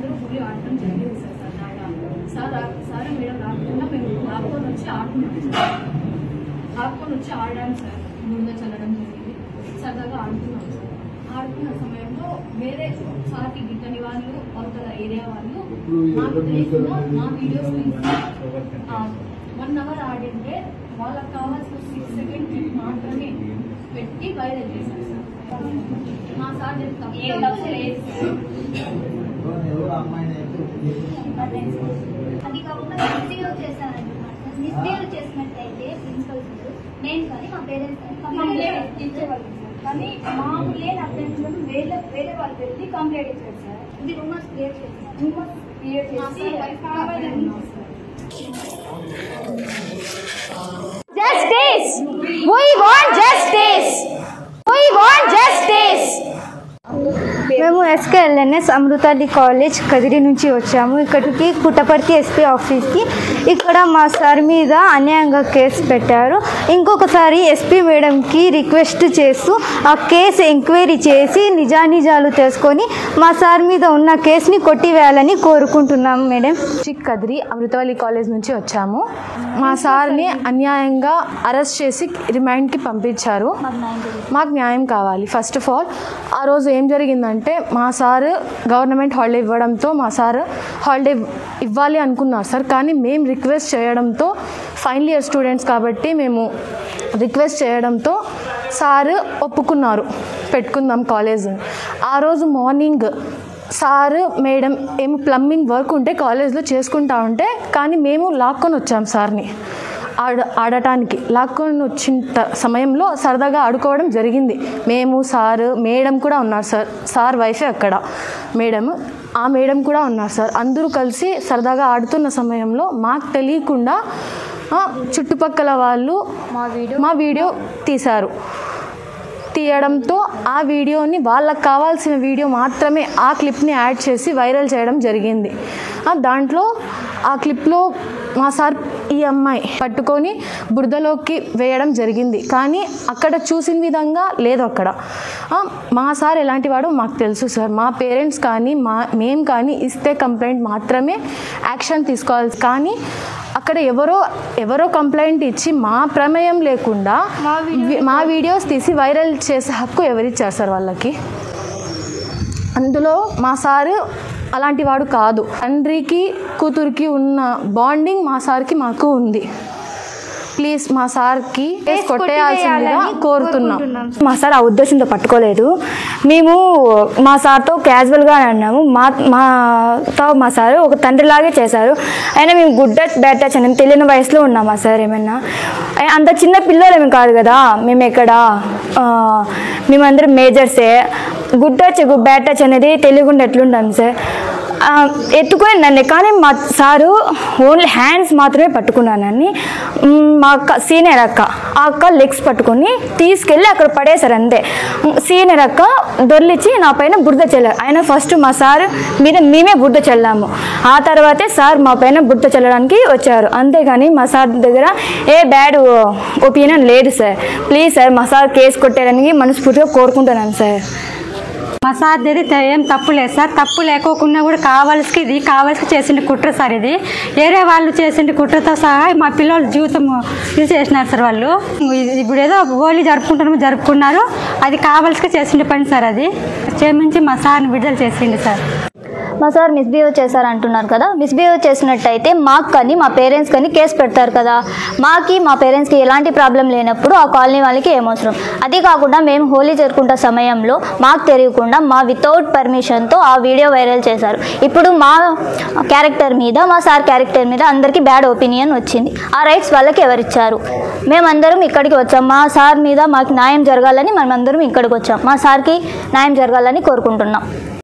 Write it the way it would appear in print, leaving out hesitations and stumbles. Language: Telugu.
అందరూ ఫుల్లీ ఆడటం జరిగింది సార్. సార్ మేడం రాకుండా మేము ఆడుకొని వచ్చి ఆడాము సార్. ముందు చల్లడం జరిగింది, సరదాగా ఆడుకున్నాం సార్. ఆడుకున్న సమయంలో వేరే సార్కి గిట్టని వాళ్ళు అవతల ఏరియా వాళ్ళు నాకు తెలియకుండా మా వీడియోస్ 1 hour ఆడింటే వాళ్ళకి కావాల్సిన 6 seconds మాత్రమే పెట్టి వైరల్ చేశారు సార్. మా సార్ అది కాకుండా మిస్బిహేవ్ చేసినట్టయితే ప్రిన్సిపల్స్ నేను కానీ మా పేరెంట్స్ కంప్లైంట్ ఇచ్చేవాళ్ళు కానీ మాకు లేని అభ్యర్థులను వేరే వాళ్ళు పెట్టి కంప్లైంట్ ఇచ్చారు సార్. ఇది రూమర్స్ క్రియేట్ చేస్తారు. Justice! We want justice! We want justice! మేము SKLNS అమృతాలి కాలేజ్ కదిరి నుంచి వచ్చాము. ఇక్కడికి పుట్టపర్తి ఎస్పీ ఆఫీస్కి. ఇక్కడ మా సార్ మీద అన్యాయంగా కేసు పెట్టారు. ఇంకొకసారి ఎస్పీ మేడంకి రిక్వెస్ట్ చేస్తూ ఆ కేసు ఎంక్వైరీ చేసి నిజానిజాలు తెలుసుకొని మా సార్ మీద ఉన్న కేసుని కొట్టివేయాలని కోరుకుంటున్నాము మేడం. కదిరి అమృతవల్లి కాలేజ్ నుంచి వచ్చాము. మా సార్ని అన్యాయంగా అరెస్ట్ చేసి రిమాండ్కి పంపించారు. మాకు న్యాయం కావాలి. ఫస్ట్ ఆఫ్ ఆల్ ఆ రోజు ఏం జరిగిందంటే మా సార్ గవర్నమెంట్ హాలిడే ఇవ్వడంతో మా సార్ హాలిడే ఇవ్వాలి అనుకున్నారు సార్. కానీ మేము రిక్వెస్ట్ చేయడంతో ఫైనల్ ఇయర్ స్టూడెంట్స్ కాబట్టి మేము రిక్వెస్ట్ చేయడంతో సార్ ఒప్పుకున్నారు పెట్టుకుందాం కాలేజ్. ఆ రోజు మార్నింగ్ సార్ మేడం ఏమో ప్లంబింగ్ వర్క్ ఉంటే కాలేజ్లో చేసుకుంటా ఉంటే కానీ మేము లాక్కొని వచ్చాం సార్ని ఆడటానికి. లాక్కొని వచ్చిన సమయంలో సరదాగా ఆడుకోవడం జరిగింది. మేము సార్ మేడం కూడా ఉన్నారు సార్. సార్ వైఫే అక్కడ మేడం, ఆ మేడం కూడా ఉన్నారు సార్. అందరూ కలిసి సరదాగా ఆడుతున్న సమయంలో మాకు తెలియకుండా చుట్టుపక్కల వాళ్ళు మా వీడియో తీయడంతో ఆ వీడియోని వాళ్ళకి కావాల్సిన వీడియో మాత్రమే ఆ క్లిప్ని యాడ్ చేసి వైరల్ చేయడం జరిగింది. దాంట్లో ఆ క్లిప్లో మా సార్ ఈ అమ్మాయి పట్టుకొని బురదలోకి వేయడం జరిగింది. కానీ అక్కడ చూసిన విధంగా లేదు. అక్కడ మా సార్ ఎలాంటి వాడో మాకు తెలుసు సార్. మా పేరెంట్స్ కానీ మేము కానీ ఇస్తే కంప్లైంట్ మాత్రమే యాక్షన్ తీసుకోవాలి. కానీ అక్కడ ఎవరో కంప్లైంట్ ఇచ్చి మా ప్రమేయం లేకుండా మా వీడియోస్ తీసి వైరల్ చేసే హక్కు ఎవరిచ్చారు సార్ వాళ్ళకి? అందులో మా సారు అలాంటి వాడు కాదు. తండ్రికి కూతురికి ఉన్న బాండింగ్ మా సార్కి మాకు ఉంది. ప్లీజ్ మా సార్కి కొట్టేయాల్సిందిగా కోరుతున్నాం. మా సార్ ఆ ఉద్దేశంతో పట్టుకోలేదు. మేము మా సార్తో క్యాజువల్గా అన్నాము. మా సార్ ఒక తండ్రిలాగే చేశారు. అయినా మేము గుడ్ టచ్ బ్యాడ్ టచ్ అని తెలియని వయసులో ఉన్నాం. మా సార్ ఏమన్నా అంత చిన్న పిల్లలేమి కాదు కదా. మేము మేమందరం మేజర్సే. గుడ్ టచ్ బ్యాడ్ టచ్ అనేది తెలియకుండా ఎట్లుంటాం సార్. ఎత్తుకొని నన్ను కానీ మా సారు ఓన్లీ హ్యాండ్స్ మాత్రమే పట్టుకున్నానని మా అక్క సీనియర్ అక్క ఆ అక్క లెగ్స్ పట్టుకొని తీసుకెళ్ళి అక్కడ పడేశారు అంతే. సీనియర్ అక్క దొర్లిచ్చి నా పైన బురద చల్లారు. ఆయన ఫస్ట్ మా సార్ మీద మేమే బురద చల్లాము. ఆ తర్వాతే సార్ మా పైన బురద చల్లడానికి వచ్చారు. అంతేగాని మా సార్ దగ్గర ఏ బ్యాడ్ ఒపీనియన్ లేదు సార్. ప్లీజ్ సార్ మా సార్ కేసు కొట్టేయడానికి మనస్ఫూర్తిగా కోరుకుంటున్నాను సార్. మా సార్ దగ్గర ఏం తప్పు లేదు సార్. తప్పు లేకోకుండా కూడా కావాల్సి చేసిన కుట్ర సార్. ఇది వేరే వాళ్ళు చేసిన కుట్రతో సహా మా పిల్లల జీవితం ఇది చేసినారు సార్ వాళ్ళు. ఇప్పుడు ఏదో హోలీ జరుపుకున్నారు. అది కావాల్సి చేసిన పని సార్. అది క్షమించి మా సార్ని విడుదల చేసింది సార్. మా సార్ మిస్బిహేవ్ చేశారు అంటున్నారు కదా. మిస్బిహేవ్ చేసినట్టయితే మాకు కానీ మా పేరెంట్స్ కానీ కేసు పెడతారు కదా. మా పేరెంట్స్కి ఎలాంటి ప్రాబ్లం లేనప్పుడు ఆ కాలనీ వాళ్ళకి ఏమవసరం. అది కాకుండా మేము హోలీ జరుపుకుంటే సమయంలో మాకు తెలియకుండా మా వితౌట్ పర్మిషన్తో ఆ వీడియో వైరల్ చేశారు. ఇప్పుడు మా క్యారెక్టర్ మీద మా సార్ క్యారెక్టర్ మీద అందరికీ బ్యాడ్ ఒపీనియన్ వచ్చింది. ఆ రైట్స్ వాళ్ళకి ఎవరిచ్చారు? మేమందరం ఇక్కడికి వచ్చాం. మా సార్ మీద మాకు న్యాయం జరగాలని మనమందరం ఇక్కడికి వచ్చాం. మా సార్కి న్యాయం జరగాలని కోరుకుంటున్నాం.